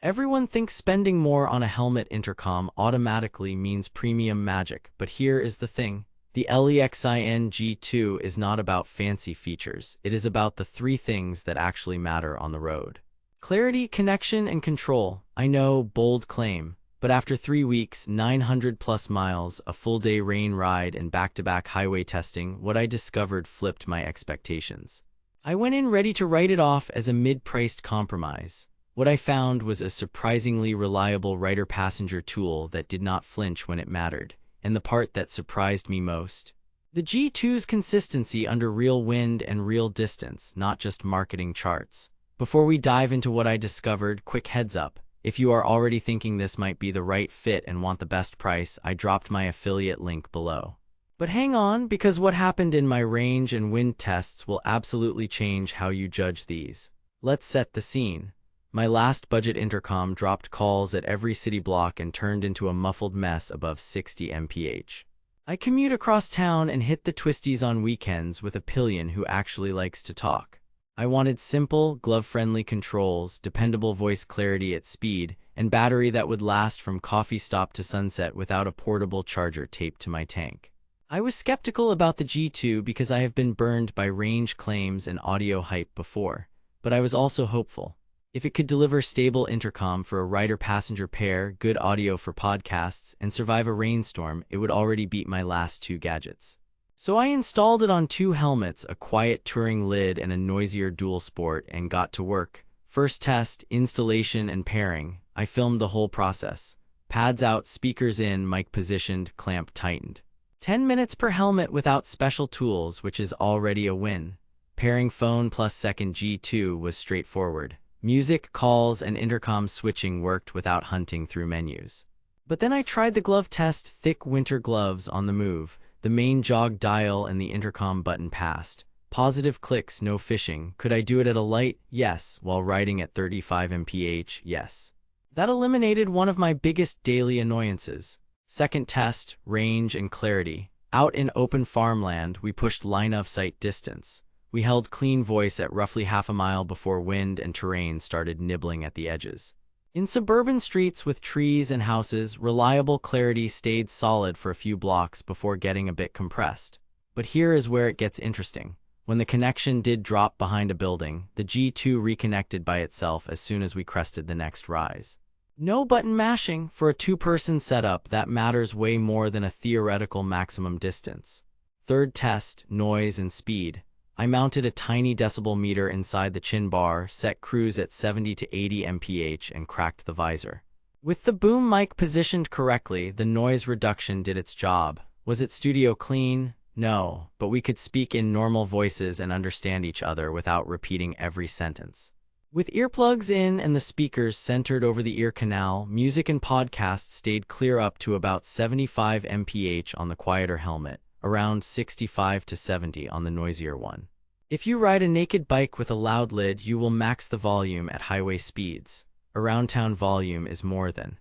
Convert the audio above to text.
Everyone thinks spending more on a helmet intercom automatically means premium magic, but here is the thing. The LEXIN G2 is not about fancy features. It is about the three things that actually matter on the road. Clarity, connection, and control. I know, bold claim. But after 3 weeks, 900+ miles, a full-day rain ride, and back-to-back highway testing, what I discovered flipped my expectations. I went in ready to write it off as a mid-priced compromise. What I found was a surprisingly reliable rider-passenger tool that did not flinch when it mattered, and the part that surprised me most: the G2's consistency under real wind and real distance, not just marketing charts. Before we dive into what I discovered, quick heads up. If you are already thinking this might be the right fit and want the best price, I dropped my affiliate link below. But hang on, because what happened in my range and wind tests will absolutely change how you judge these. Let's set the scene. My last budget intercom dropped calls at every city block and turned into a muffled mess above 60 mph. I commute across town and hit the twisties on weekends with a pillion who actually likes to talk. I wanted simple, glove-friendly controls, dependable voice clarity at speed, and battery that would last from coffee stop to sunset without a portable charger taped to my tank. I was skeptical about the G2 because I have been burned by range claims and audio hype before, but I was also hopeful. If it could deliver stable intercom for a rider-passenger pair, good audio for podcasts, and survive a rainstorm, it would already beat my last two gadgets. So I installed it on two helmets, a quiet touring lid and a noisier dual sport, and got to work. First test, installation and pairing. I filmed the whole process. Pads out, speakers in, mic positioned, clamp tightened. 10 minutes per helmet without special tools, which is already a win. Pairing phone plus second G2 was straightforward. Music, calls, and intercom switching worked without hunting through menus. But then I tried the glove test, thick winter gloves on the move. The main jog dial and the intercom button passed. Positive clicks, no fishing. Could I do it at a light? Yes. While riding at 35 mph? Yes. That eliminated one of my biggest daily annoyances. Second test, range and clarity. Out in open farmland, we pushed line of sight distance. We held clean voice at roughly half a mile before wind and terrain started nibbling at the edges. In suburban streets with trees and houses, reliable clarity stayed solid for a few blocks before getting a bit compressed. But here is where it gets interesting. When the connection did drop behind a building, the G2 reconnected by itself as soon as we crested the next rise. No button mashing. For a two-person setup, that matters way more than a theoretical maximum distance. Third test, noise and speed. I mounted a tiny decibel meter inside the chin bar, set cruise at 70 to 80 mph, and cracked the visor. With the boom mic positioned correctly, the noise reduction did its job. Was it studio clean? No, but we could speak in normal voices and understand each other without repeating every sentence. With earplugs in and the speakers centered over the ear canal, music and podcasts stayed clear up to about 75 mph on the quieter helmet, around 65 to 70 on the noisier one. If you ride a naked bike with a loud lid, you will max the volume at highway speeds. Around town volume is more than